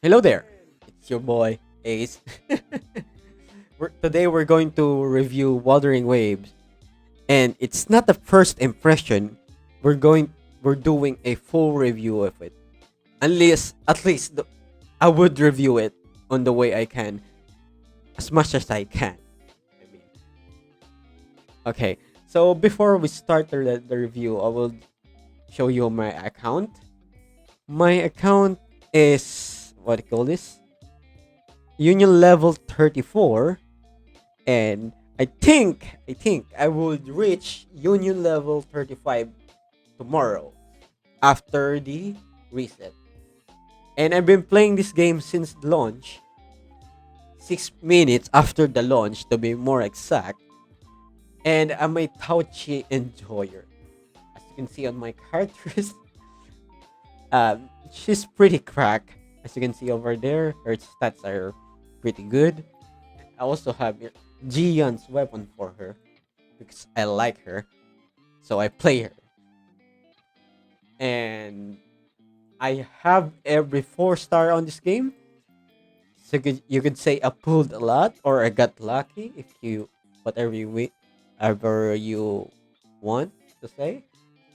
Hello there, it's your boy Ace. Today we're going to review Wuthering Waves, and it's not the first impression. We're doing a full review of it. Unless at least I would review it on the way I can, as much as I can. I mean, okay. So before we start the review, I will show you my account. My account is what do you call this? Union level 34, and I think I would reach union level 35 tomorrow after the reset. And I've been playing this game since launch, 6 minutes after the launch to be more exact, and I'm a Tauchi enjoyer. As you can see on my characters, she's pretty crack. As you can see over there, her stats are pretty good. I also have Jian's weapon for her because I like her, so I play her. And I have every 4 star on this game. So you could say I pulled a lot or I got lucky if you whatever ever you want to say.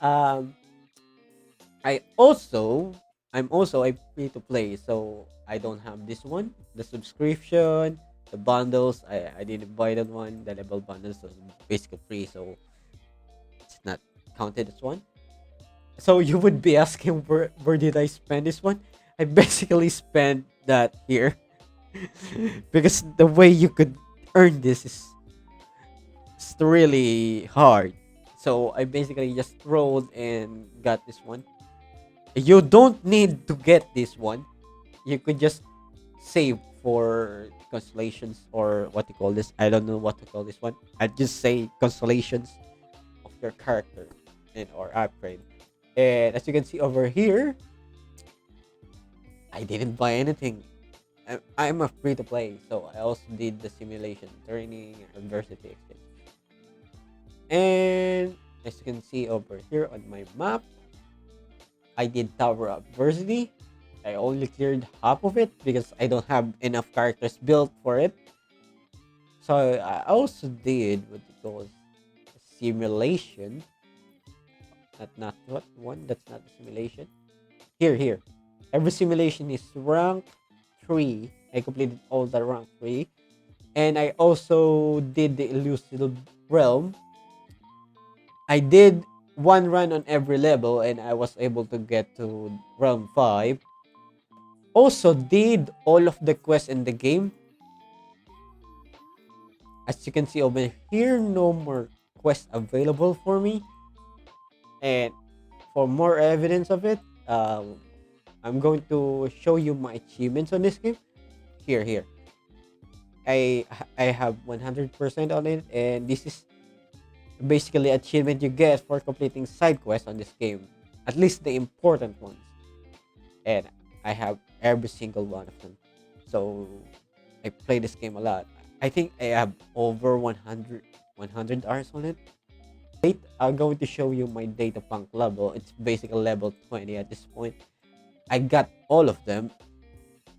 Um, I also I'm also a free to play, so I don't have this one. The subscription, the bundles, I didn't buy that one. The level bundles was basically free, so it's not counted as one. So you would be asking where did I spend this one? I basically spent that here because the way you could earn this is really hard. So I basically just rolled and got this one. You don't need to get this one. You could just save for constellations or what you call this. I don't know what to call this one. I just say constellations of your character and or upgrade. And as you can see over here, I didn't buy anything. I'm a free to play, so I also did the simulation, training, adversity exchange. And as you can see over here on my map, I did Tower of Adversity. I only cleared half of it because I don't have enough characters built for it. So I also did what it calls simulation. Not what one. That's not a simulation. Here. Every simulation is rank 3. I completed all the rank 3. And I also did the elusive realm. I did one run on every level and I was able to get to realm 5. Also did all of the quests in the game. As you can see over here, no more quests available for me. And for more evidence of it, I'm going to show you my achievements on this game. Here. I I have 100% on it, and this is basically achievement you get for completing side quests on this game. At least the important ones. And I have every single one of them. So I play this game a lot. I think I have over 100 hours on it. Wait, I'm going to show you my data punk level. It's basically level 20 at this point. I got all of them.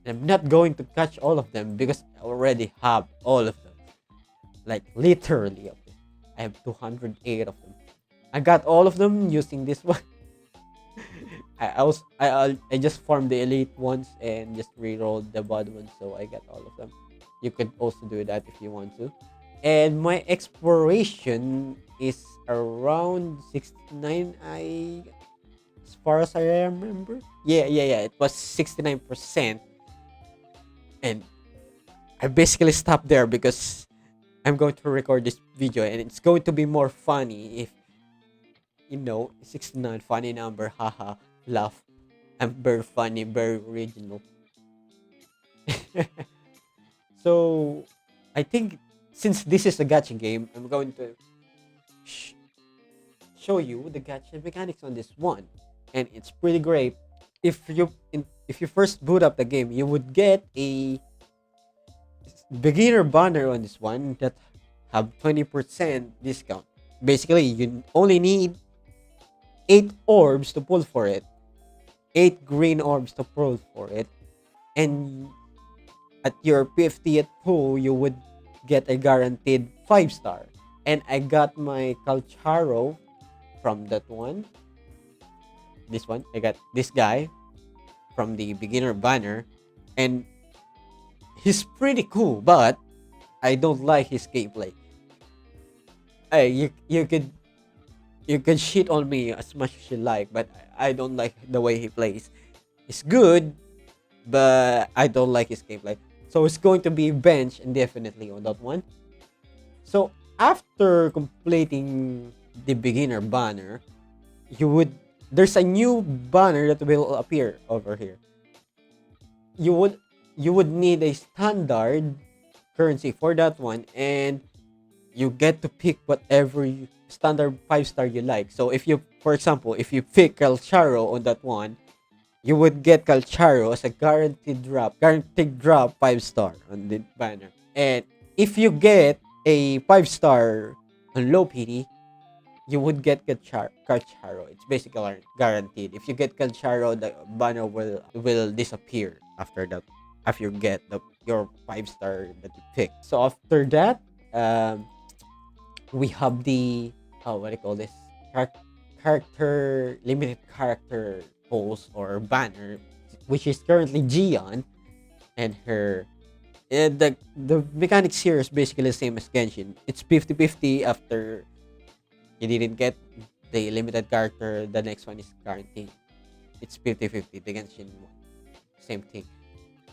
I'm not going to catch all of them because I already have all of them. Like literally of them. I have 208 of them. I got all of them using this one. I just farmed the elite ones and just re-rolled the bad ones, so I got all of them. You could also do that if you want to. And my exploration is around 69. As far as I remember, yeah. It was 69%, and I basically stopped there because I'm going to record this video, and it's going to be more funny if 69 funny number, haha, laugh. I'm very funny, very original. So I think since this is a gacha game, I'm going to sh- show you the gacha mechanics on this one, and it's pretty great. If you first boot up the game, you would get a beginner banner on this one that have 20% discount. Basically, you only need 8 orbs to pull for it. 8 green orbs to pull for it. and at your 50th pull, you would get a guaranteed 5 star. And I got my Calcharo from that one. This one, I got this guy from the beginner banner, and he's pretty cool, but I don't like his gameplay. You could shit on me as much as you like, but I don't like the way he plays. It's good, but I don't like his gameplay. So it's going to be bench indefinitely on that one. So after completing the beginner banner, you would there's a new banner that will appear over here. You would you would need a standard currency for that one, and you get to pick whatever standard 5 star you like. So if you, for example, if you pick Calcharo on that one, you would get Calcharo as a guaranteed drop 5 star on the banner. And if you get a 5 star on low PD, you would get Calcharo. It's basically guaranteed. If you get Calcharo, the banner will disappear after that. After you get your 5 star that you pick. So after that, um, we have the, what do you call this, character limited character polls or banner, which is currently Gion, and her. The mechanics here is basically the same as Genshin. It's 50-50 after you didn't get the limited character, the next one is guaranteed. It's 50-50, the Genshin one. Same thing.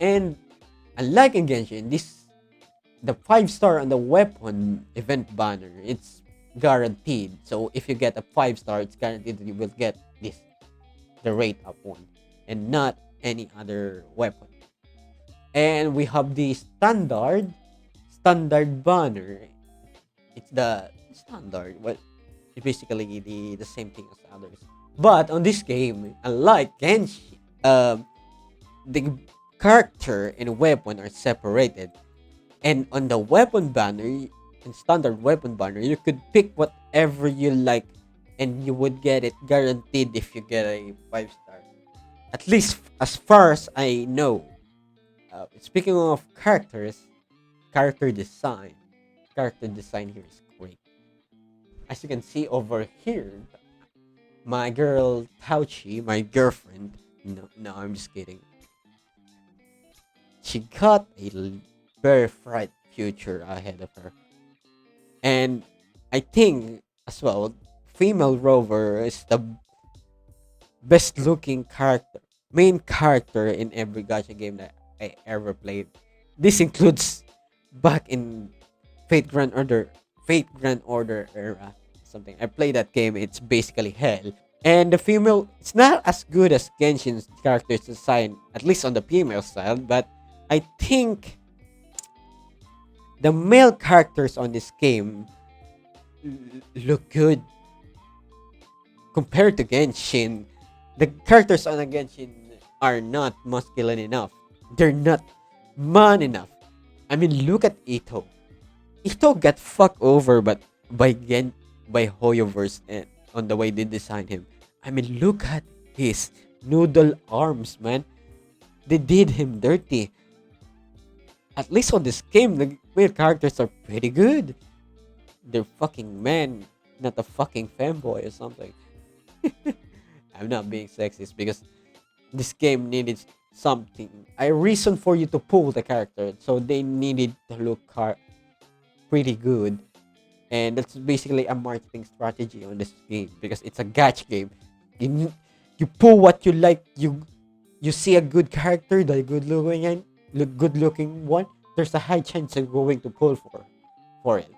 And unlike in Genshin, the 5 star on the weapon event banner, it's guaranteed. So if you get a 5 star, it's guaranteed that you will get the rate up one, and not any other weapon. And we have the standard banner. It's the standard, but it's basically the same thing as others. But on this game, unlike Genshin, the character and weapon are separated. And on the weapon banner, in standard weapon banner, you could pick whatever you like, and you would get it guaranteed if you get a 5 star. At least as far as I know. Speaking of character design here is great. As you can see over here, my girl Tauchi, my girlfriend. No, I'm just kidding. She got a very bright future ahead of her, and I think as well, female Rover is the best looking main character in every gacha game that I ever played. This includes back in Fate Grand Order era. Something I played that game. It's basically hell. And the female, it's not as good as Genshin's characters design, at least on the female side. But I think the male characters on this game look good compared to Genshin. The characters on a Genshin are not masculine enough. They're not man enough. I mean, look at Ito. Ito got fucked over, but by Hoyoverse and on the way they designed him. I mean, look at his noodle arms, man. They did him dirty. At least on this game, the male characters are pretty good. They're fucking men, not a fucking femboy or something. I'm not being sexist because this game needed something, a reason for you to pull the character. So they needed to look pretty good, and that's basically a marketing strategy on this game because it's a gacha game. You pull what you like. You see a good character, the good looking one. There's a high chance you're going to pull for it.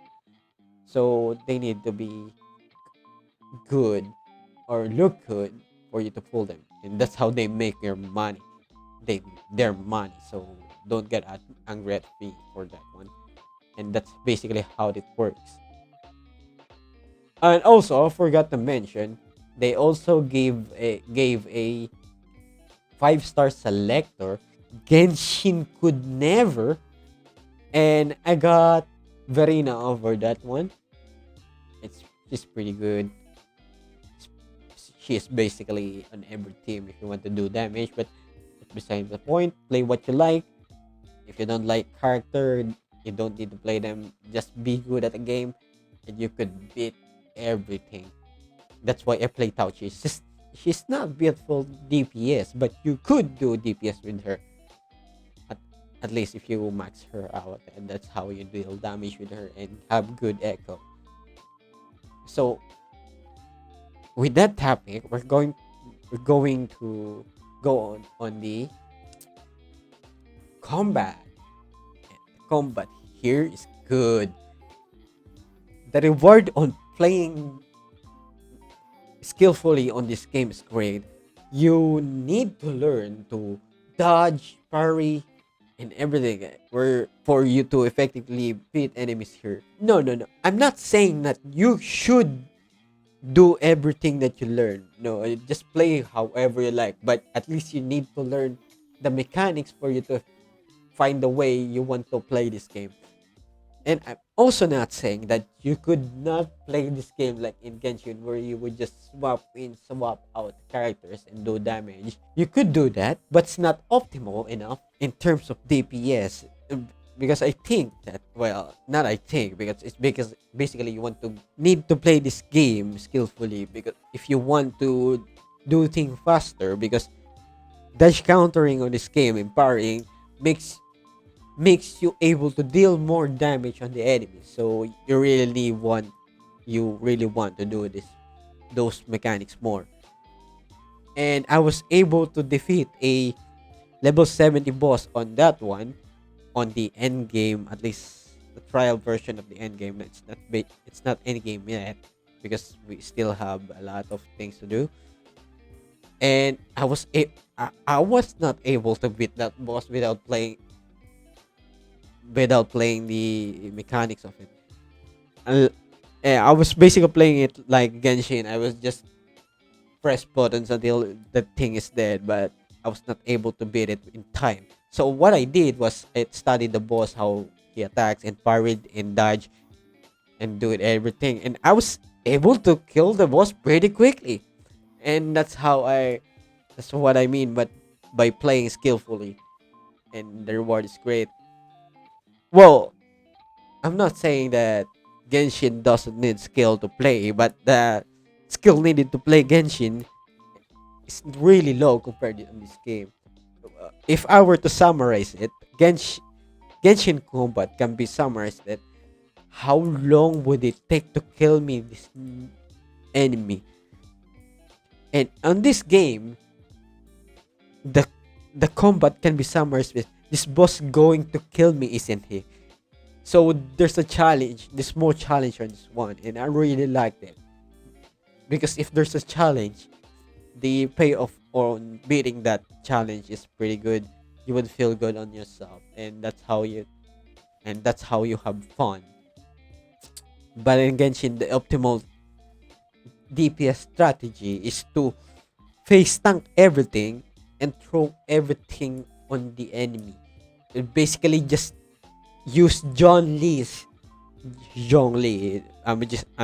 So they need to be good or look good for you to pull them, and that's how they make their money. Their money. So don't get angry at me for that one. And that's basically how it works. And also, I forgot to mention, they also gave a 5 star selector. Genshin could never, and I got Verena over that one. She's pretty good. She is basically on every team if you want to do damage, but beside the point. Play what you like. If you don't like character, you don't need to play them. Just be good at the game, and you could beat everything. That's why I play Tao. She's not beautiful DPS, but you could do DPS with her. At, at least if you max her out, and that's how you deal damage with her and have good echo. So with that topic, we're going to go on the combat. The combat here is good. The reward on playing skillfully on this game is great. You need to learn to dodge, parry, and everything where for you to effectively beat enemies here. No, no, no. I'm not saying that you should do everything that you learn. No, just play however you like. But at least you need to learn the mechanics for you to find the way you want to play this game. And I'm also not saying that you could not play this game like in Genshin where you would just swap in, swap out characters and do damage. You could do that, but it's not optimal enough in terms of DPS. Because I think that, well, not I think, because basically you want to need to play this game skillfully because if you want to do things faster, because dash countering on this game and parrying makes you able to deal more damage on the enemy. So you really want to do those mechanics more. And I was able to defeat a level 70 boss on that one on the end game, at least the trial version of the end game. It's not end game yet because we still have a lot of things to do. And I was not able to beat that boss without playing the mechanics of it. I, I was basically playing it like Genshin. I was just press buttons until the thing is dead, but I was not able to beat it in time. So what I did was I studied the boss, how he attacks and parried and dodge and do it everything, and I was able to kill the boss pretty quickly. And that's what I mean, but by playing skillfully, and the reward is great. Well, I'm not saying that Genshin doesn't need skill to play, but the skill needed to play Genshin is really low compared to this game. If I were to summarize it, Genshin combat can be summarized that how long would it take to kill me this enemy? And on this game, the the combat can be summarized with this boss going to kill me, isn't he? So there's a challenge, this small challenge on this one, and I really liked it because if there's a challenge, the payoff on beating that challenge is pretty good. You would feel good on yourself, and that's how you have fun. But in Genshin, the optimal DPS strategy is to face tank everything and throw everything on the enemy. And basically, just use John Lee. I'm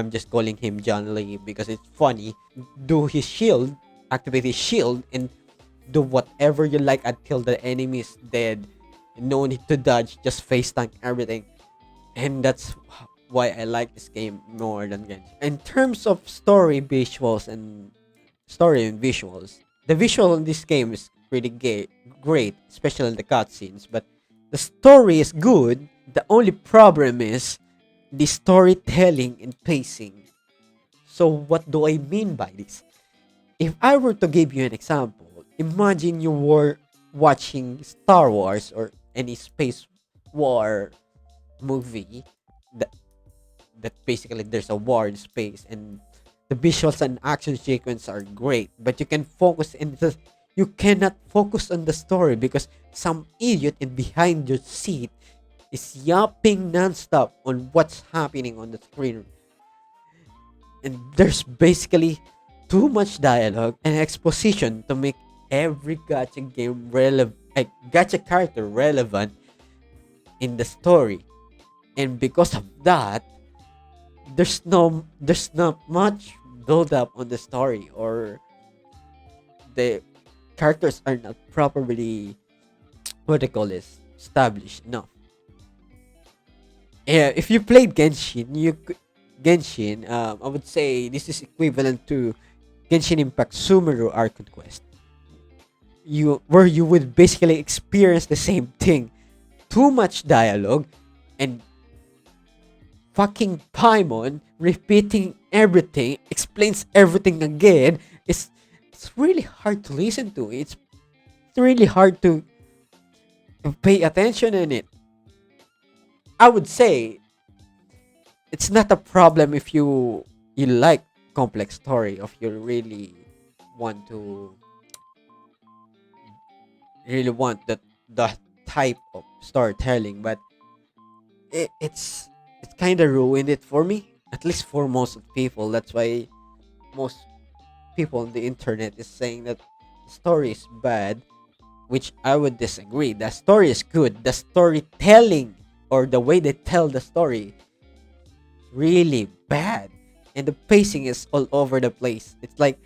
just calling him John Lee because it's funny. Do his shield, activate his shield, and do whatever you like until the enemy is dead. No need to dodge, just face tank everything. And that's why I like this game more than Genshin. In terms of story and visuals, the visual in this game is pretty great, especially in the cutscenes. But the story is good. The only problem is the storytelling and pacing. So what do I mean by this? If I were to give you an example, imagine you were watching Star Wars or any space war movie that basically there's a war in space and the visuals and action sequence are great, but you cannot focus on the story because some idiot in behind your seat is yapping nonstop on what's happening on the screen, and there's basically too much dialogue and exposition to make every gacha character relevant in the story. And because of that, there's not much build up on the story or the characters are not properly, what they call this, established enough. Yeah, if you played Genshin, Genshin, I would say this is equivalent to Genshin Impact Sumeru Archon Quest. Where you would basically experience the same thing. Too much dialogue and fucking Paimon repeating everything, explains everything again. It's really hard to listen to. It's really hard to pay attention in it. I would say it's not a problem if you like complex story, if you want to want that type of storytelling, but it's kind of ruined it for me, at least for most of people. That's why most people on the internet is saying that the story is bad, which I would disagree. The story is good. The storytelling, or the way they tell the story, really bad, and the pacing is all over the place. It's like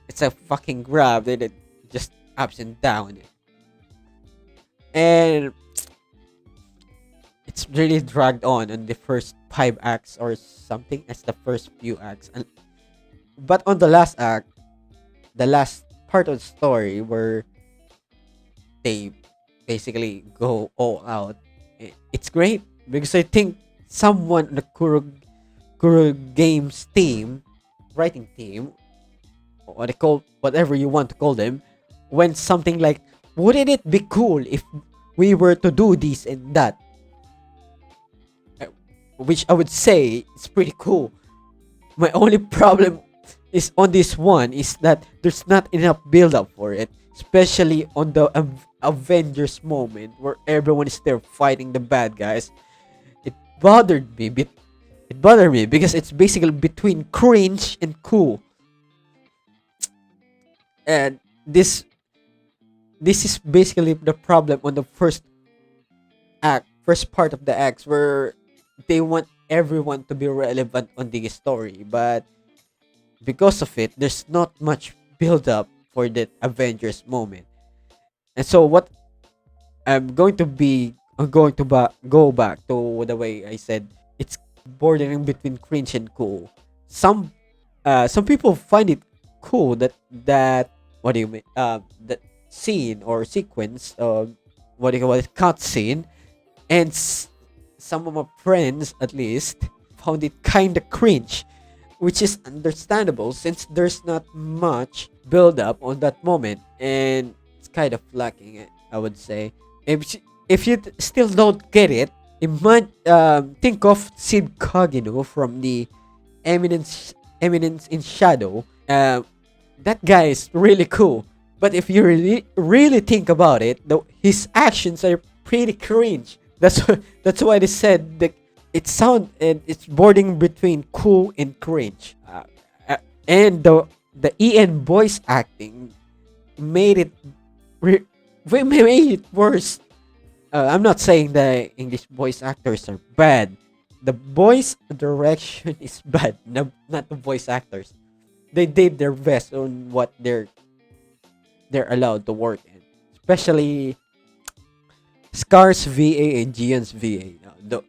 it's a fucking grab that it just ups and down, and it's really dragged on the first 5 acts or something, as the first few acts, and but on the last act, the last part of the story where they basically go all out, it's great, because I think someone on the Kuro Games team, writing team, what they call, whatever you want to call them, went something like, wouldn't it be cool if we were to do this and that? Which I would say is pretty cool. My only problem is on this one is that there's not enough build up for it, especially on the Avengers moment where everyone is there fighting the bad guys. It bothered me. It bothered me because it's basically between cringe and cool, and this is basically the problem on the first part of the acts, where they want everyone to be relevant on the story, but because of it, there's not much build up for that Avengers moment. And so what I'm going to go back to the way I said, it's bordering between cringe and cool. Some people find it cool that what do you mean, that scene or sequence, what do you call it, cut scene, and some of my friends at least found it kind of cringe, which is understandable since there's not much build up on that moment, and it's kind of lacking, I would say. If you still don't get it, think of Sid Kagino from the Eminence in Shadow. That guy is really cool, but if you really think about it, his actions are pretty cringe. That's why they said that it's bordering between cool and cringe. And the EN voice acting made it made it worse. I'm not saying the English voice actors are bad. The voice direction is bad, not the voice actors. They did their best on what they're allowed to work in, especially Scar's VA and Gian's VA.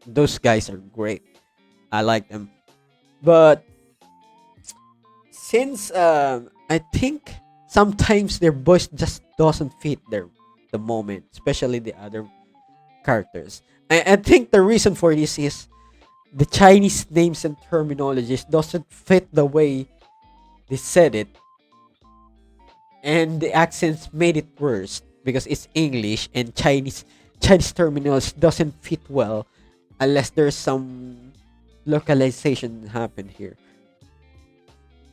Those guys are great. I like them. But since I think sometimes their voice just doesn't fit the moment, especially the other characters. I think the reason for this is the Chinese names and terminologies doesn't fit the way they said it, and the accents made it worse because it's English, and Chinese terminals doesn't fit well unless there's some localization happen here.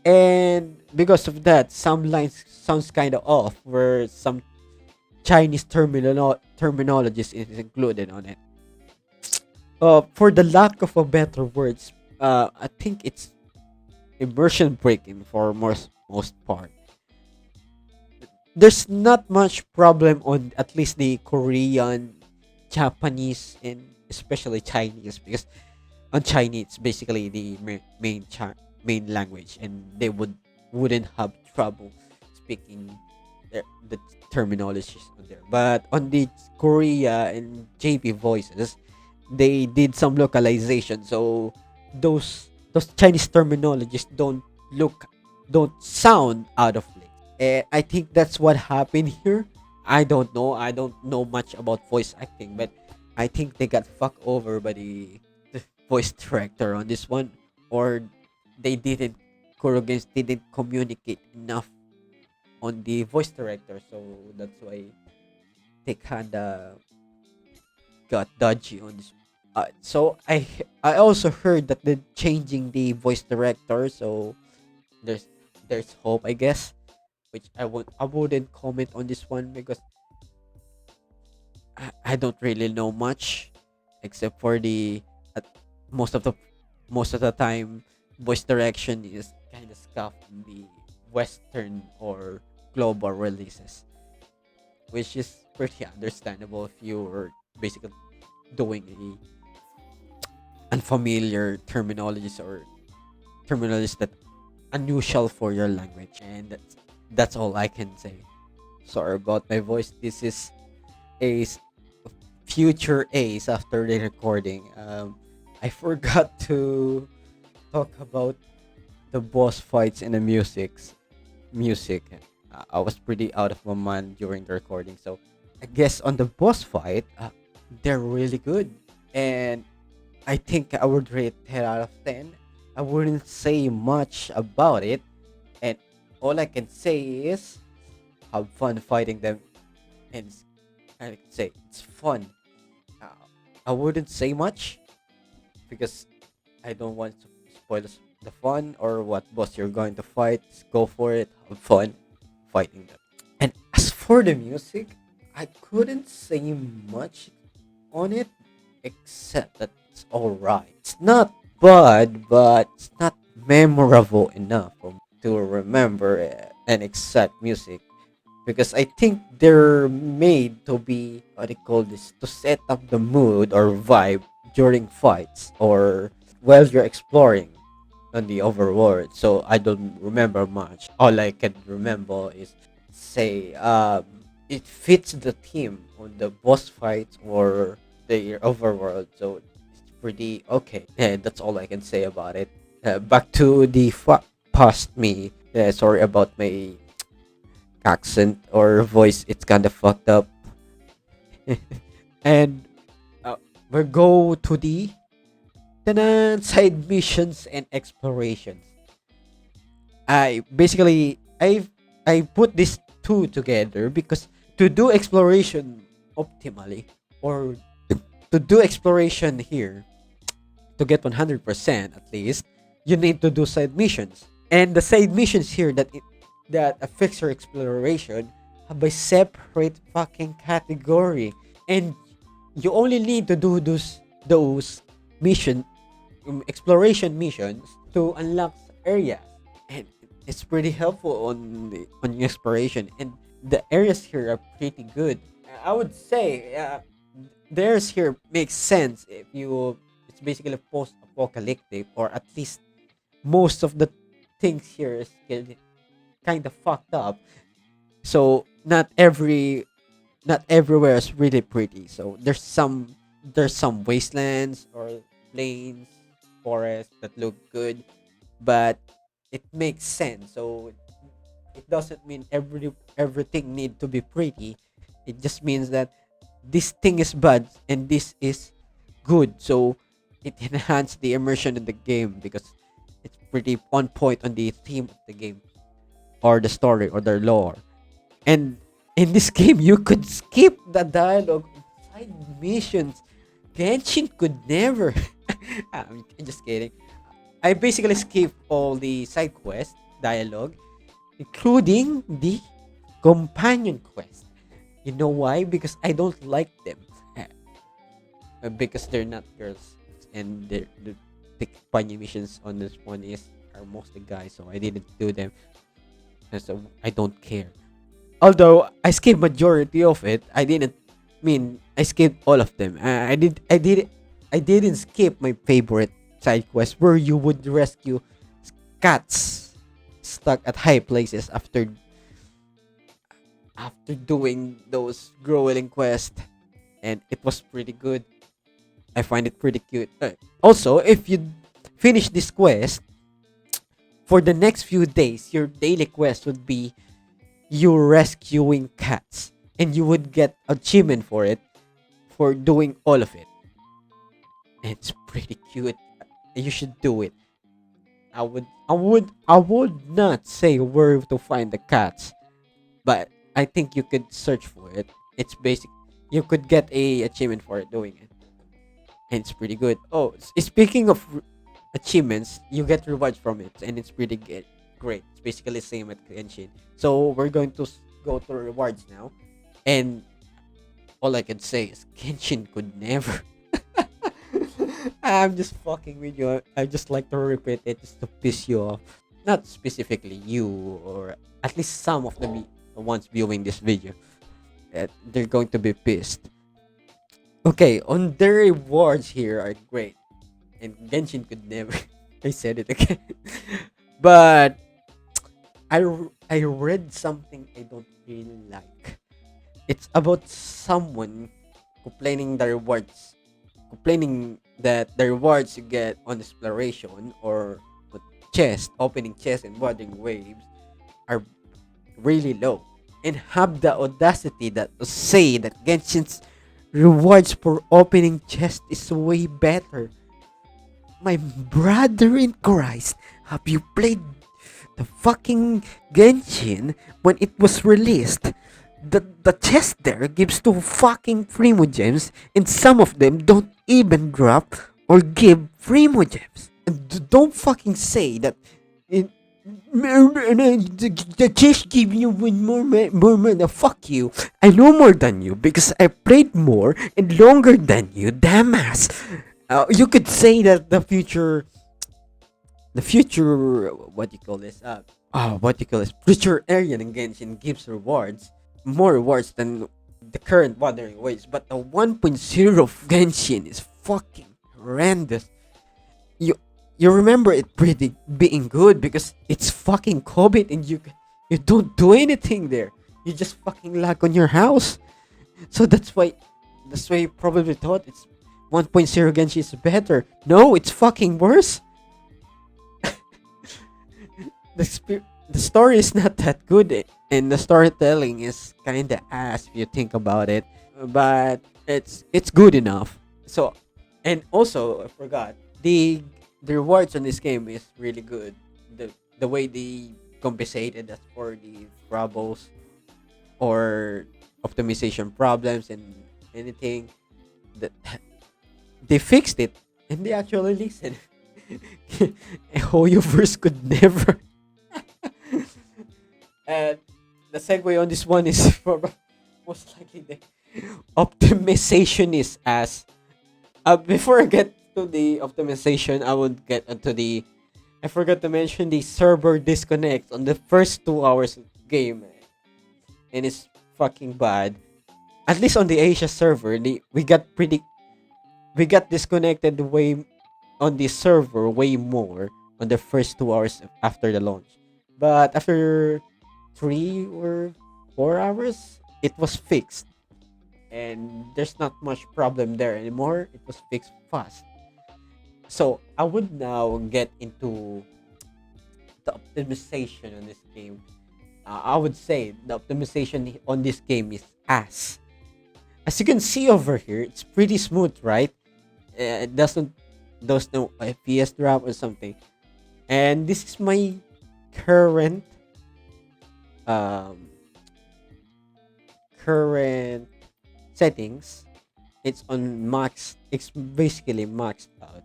And because of that, some lines sounds kind of off, where some Chinese terminologies is included on it. For the lack of a better words, I think it's immersion breaking for most part. There's not much problem on at least the Korean, Japanese, and especially Chinese, because on Chinese it's basically the main language, and they wouldn't have trouble speaking the terminology is on there. But on the Korea and JP voices, they did some localization. So those Chinese terminologies look don't sound out of place. I think that's what happened here. I don't know. I don't know much about voice acting, but I think they got fucked over by the voice director on this one, or they didn't Kurogens didn't communicate enough on the voice director, so that's why they kinda got dodgy on this. So I also heard that they're changing the voice director, so there's there's hope, I guess. Which I wouldn't comment on this one because I don't really know much, except for the uh, most of the most of the time voice direction is kind of scuffed in the Western or global releases, which is pretty understandable if you're basically doing unfamiliar terminologies or terminologies that unusual for your language, and that's all I can say. Sorry about my voice. This is a future Ace after the recording. I forgot to talk about the boss fights in the music. I was pretty out of my mind during the recording, so I guess on the boss fight, they're really good, and I think I would rate 10 out of 10. I wouldn't say much about it, and all I can say is have fun fighting them, and I can say it's fun. Uh, I wouldn't say much because I don't want to spoil the fun or what boss you're going to fight. Just go for it, have fun fighting them. And as for the music, I couldn't say much on it except that it's alright. It's not bad, but it's not memorable enough for me to remember an exact music because I think they're made to be what they call this to set up the mood or vibe during fights or while you're exploring on the overworld. So I don't remember much. All I can remember is say it fits the theme on the boss fights or the overworld. So it's pretty okay. And that's all I can say about it. Back to the past me. Sorry about my accent or voice. It's kind of fucked up. And uh, we'll go to the side missions and explorations. I put these two together because to do exploration optimally or to do exploration here to get 100% at least, you need to do side missions. And the side missions here that affects your exploration have a separate fucking category, and you only need to do those mission exploration missions to unlock areas, and it's pretty helpful on your exploration. And the areas here are pretty good. I would say the areas here makes sense if you it's basically post-apocalyptic, or at least most of the things here is kind of fucked up. So not everywhere is really pretty. So there's some wastelands or plains, forests that look good, but it makes sense. So it doesn't mean everything need to be pretty. It just means that this thing is bad and this is good. So it enhances the immersion in the game because it's pretty on point on the theme of the game or the story or the lore. And in this game, you could skip the dialogue on side missions. Genshin could never. I'm just kidding. I basically skip all the side quest dialogue, including the companion quest. You know why? Because I don't like them. Because they're not girls, and the companion missions on this one are mostly guys, so I didn't do them. And so I don't care. Although I skipped majority of it, I skipped all of them. I didn't skip my favorite side quest where you would rescue cats stuck at high places after doing those growling quests, and it was pretty good. I find it pretty cute. Also, if you finish this quest, for the next few days, your daily quest would be you rescuing cats, and you would get achievement for it for doing all of it. It's pretty cute. You should do it. I would not say where to find the cats, but I think you could search for it. It's basic. You could get a achievement for it doing it, and it's pretty good. Oh, speaking of achievements, you get rewards from it, and it's pretty good. Great. It's basically same at Genshin. So we're going to go to rewards now, and all I can say is Genshin could never. I'm just fucking with you. I just like to repeat it just to piss you off. Not specifically you, or at least some of the ones viewing this video. They're going to be pissed. Okay, on the rewards here are great. And Genshin could never. I said it again. But I read something I don't really like. It's about someone complaining that the rewards you get on exploration or with chest, opening chest and Wuthering waves are really low, and have the audacity that to say that Genshin's rewards for opening chest is way better. My brother in Christ, have you played the fucking Genshin when it was released? The chest there gives two fucking primo gems, and some of them don't even drop or give primo gems. And don't fucking say that it, the chest give you one more mana. Fuck you. I know more than you because I played more and longer than you, damn ass. You could say that the future, what you call this? What you call this? Future Aryan in Genshin gives rewards, more rewards than the current Wuthering Waves. But the 1.0 of Genshin is fucking horrendous. You you remember it pretty being good because it's fucking COVID and you don't do anything there. You just fucking lag on your house. So that's why you probably thought it's 1.0 Genshin is better. No, it's fucking worse. The story is not that good, and the storytelling is kind of ass if you think about it, but it's good enough. So, and also I forgot the rewards on this game is really good. The way they compensated us for the troubles or optimization problems and anything that they fixed it, and they actually listened. Hoyoverse could never. And the segue on this one is for most likely the optimization is as. Before I get to the optimization, I would get into the. I forgot to mention the server disconnects on the first 2 hours of the game, and it's fucking bad. At least on the Asia server, we got disconnected way on the server way more on the first 2 hours after the launch. But after 3 or 4 hours, it was fixed. And there's not much problem there anymore. It was fixed fast. So I would now get into the optimization on this game. I would say the optimization on this game is ass. As you can see over here, it's pretty smooth, right? It does no FPS drop or something. And this is my current um current settings. It's on max. It's basically maxed out,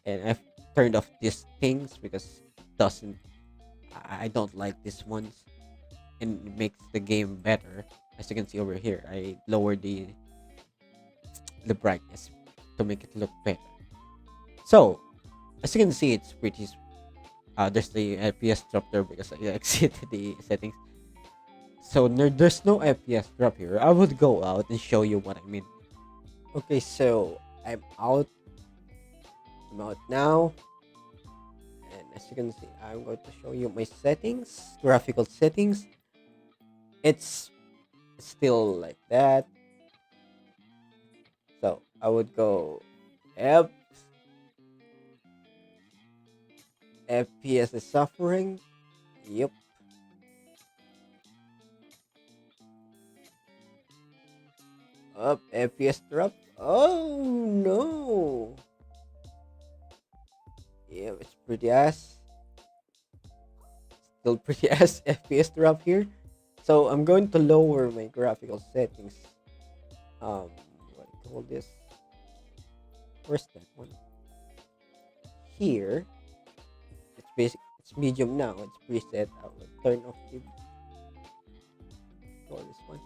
and I've turned off these things because it doesn't. I don't like these ones, and it makes the game better. As you can see over here, I lowered the brightness to make it look better. So, as you can see, it's pretty. There's the FPS drop there because I exited the settings. So there's no FPS drop here. I would go out and show you what I mean. Okay, so I'm out. I'm out now, and as you can see, I'm going to show you my settings, graphical settings. It's still like that. So I would go F FPS is suffering. Yep. Up FPS drop. Oh no. Yeah, it's pretty ass. Still pretty ass FPS drop here. So I'm going to lower my graphical settings. What do you call this? Where's that one? Here. It's basic. It's medium now. It's preset. I will turn off the for this one.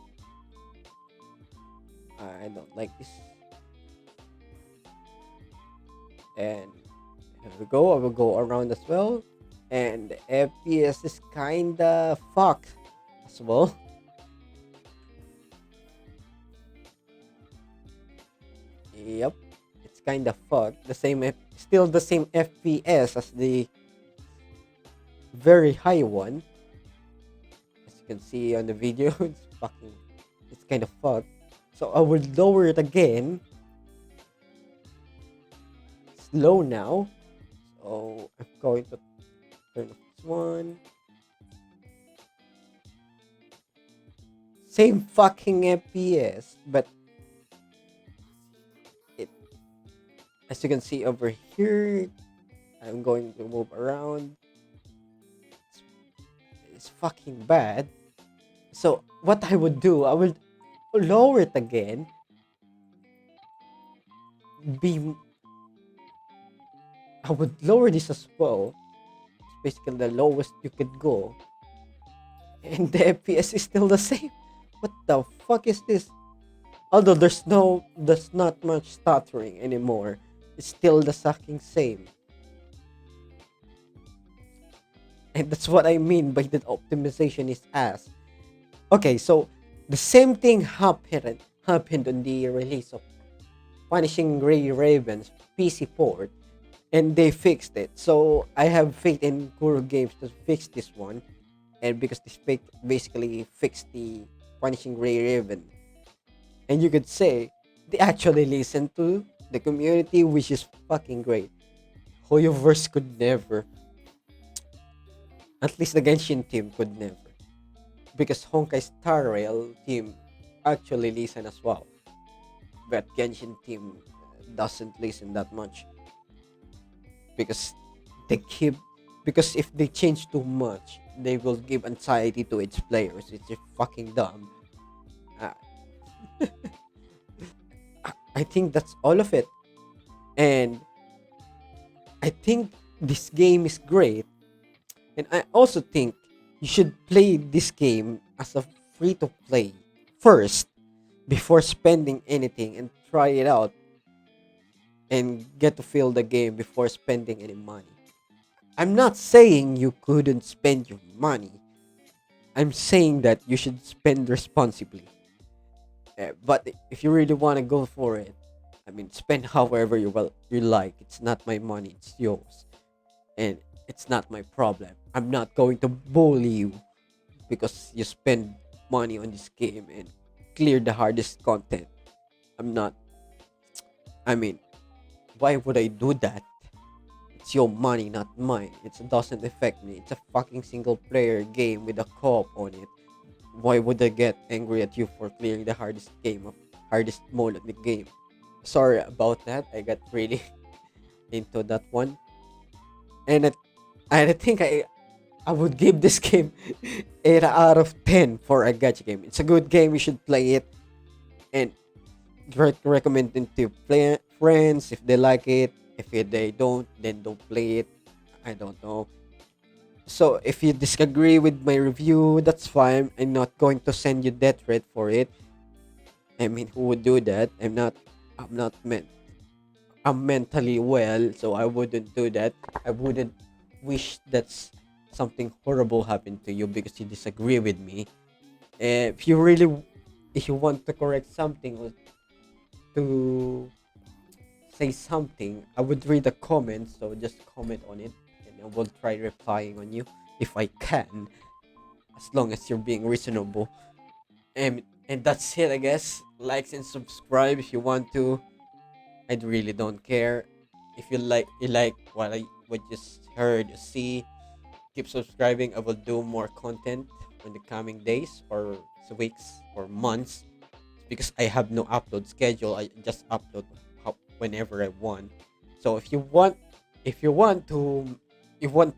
I don't like this. And here we go. I will go around as well. And the FPS is kinda fucked as well. Yep. It's kinda fucked. Still the same FPS as the very high one. As you can see on the video, it's kind of fucked. So I will lower it again. It's low now. So I'm going to turn off this one. Same fucking FPS, but it, as you can see over here, I'm going to move around. It's fucking bad. So what I would do, I will lower it again. Be I would lower this as well. It's basically the lowest you could go. And the FPS is still the same. What the fuck is this? Although there's not much stuttering anymore. It's still the fucking same. And that's what I mean by that optimization is ass. Okay, so the same thing happened on the release of Punishing Gray Raven's PC port, and they fixed it. So I have faith in Guru Games to fix this one, and because this basically fixed the Punishing Gray Raven, and you could say they actually listened to the community, which is fucking great. Hoyoverse could never. At least the Genshin team could never. Because Honkai Star Rail team actually listen as well. But Genshin team doesn't listen that much. Because they keep because if they change too much, they will give anxiety to its players. It's just fucking dumb. Uh, I think that's all of it. And I think this game is great. And I also think you should play this game as a free to play first before spending anything and try it out and get to feel the game before spending any money. I'm not saying you couldn't spend your money. I'm saying that you should spend responsibly. But if you really want to go for it, I mean, spend however you like. It's not my money, it's yours. And it's not my problem. I'm not going to bully you because you spend money on this game and clear the hardest content. I'm not. I mean, why would I do that? It's your money, not mine. It doesn't affect me. It's a fucking single player game with a co-op on it. Why would I get angry at you for clearing the hardest mode of the game? Sorry about that. I got really into that one. And I think I would give this game 8 out of 10 for a gacha game. It's a good game. You should play it. And recommend it to friends if they like it. If they don't, then don't play it. I don't know. So if you disagree with my review, that's fine. I'm not going to send you death threat for it. I mean, who would do that? I'm not meant. I'm mentally well, so I wouldn't do that. I wouldn't wish that's something horrible happened to you because you disagree with me. If you want to correct something or to say something, I would read the comments. So just comment on it, and I will try replying on you if I can, as long as you're being reasonable. And And that's it, I guess. Likes and subscribe if you want to. I really don't care. If you like what you just heard, see, keep subscribing. I will do more content in the coming days or weeks or months because I have no upload schedule. I just upload whenever I want. So if you want to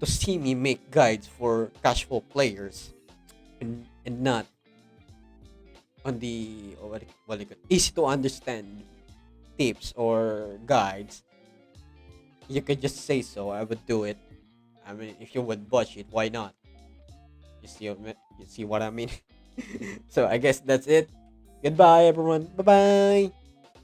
see me make guides for casual players and not on the what do you call it, easy to understand tips or guides, you could just say so. I would do it. I mean, if you would watch it, why not? You see what I mean? So I guess that's it. Goodbye, everyone. Bye bye.